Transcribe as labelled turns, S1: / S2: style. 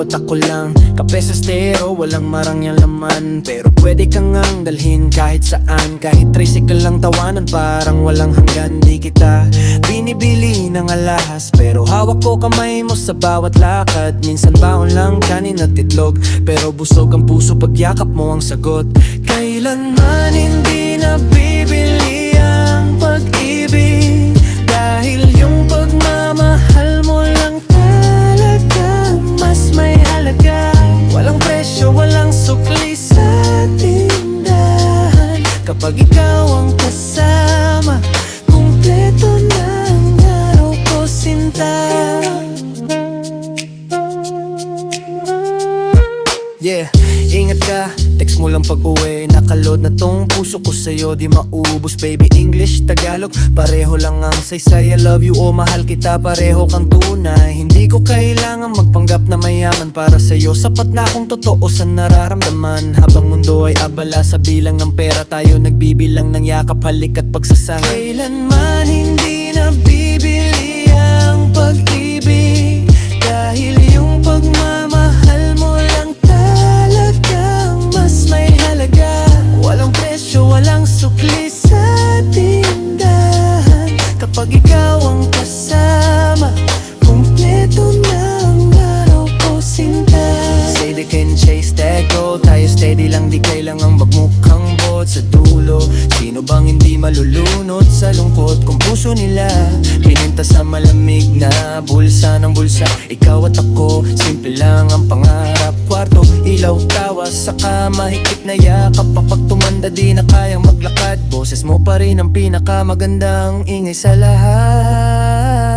S1: ikaw at ako lang. Kape sa estero, walang marangyang laman, pero pwede kang ngang dalhin kahit saan. Kahit tricycle lang tawanan, parang walang hanggan. Di kita binibili ng alahas, pero hawak ko kamay mo sa bawat lakad. Minsan baon lang kanin at itlog, pero busog ang puso pag yakap mo ang sagot. Kailanman hindi nabibili ang pag-ibig, dahil yung pagmamahal mo lang talaga mas may halaga. Walang presyo, walang sukli sa tindahan. Kapag ikaw ang kasama, kumpleto na ang araw ko, sinta. Yeah, ingat ka, text mo lang pag-uwi. Nakaload na tong puso ko sa'yo, di maubos. Baby, English, Tagalog, pareho lang ang saysay. I love you o mahal kita, pareho kang tunay. Hindi ko kailangan magpanggap na mayaman para sa'yo. Sapat na akong totoo sa nararamdaman. Habang mundo ay abala sa bilang ng pera, tayo nagbibilang ng yakap, halik at pagsasangan. Kailanman hindi nabibili ang pag-ibig, dahil yung pagmamahal mo lang mas may halaga. Walang presyo, walang sukli sa tindahan. Kapag ikaw ang kasama, kumpleto na ang araw ko, sinta. Say they can chase that goal, tayo steady lang, di kailangang magmukhang bot sa dulo. Sino bang hindi malulunod sa lungkot kung puso nila pininta sa malamig na bulsa ng bulsa? Ikaw at ako, simple lang ang pangarap. Kwarto, ilaw, tawa, saka mahigpit na yakap. Kapag tumanda di na kayang maglakad, boses mo pa rin ang pinakamagandang ingay sa lahat.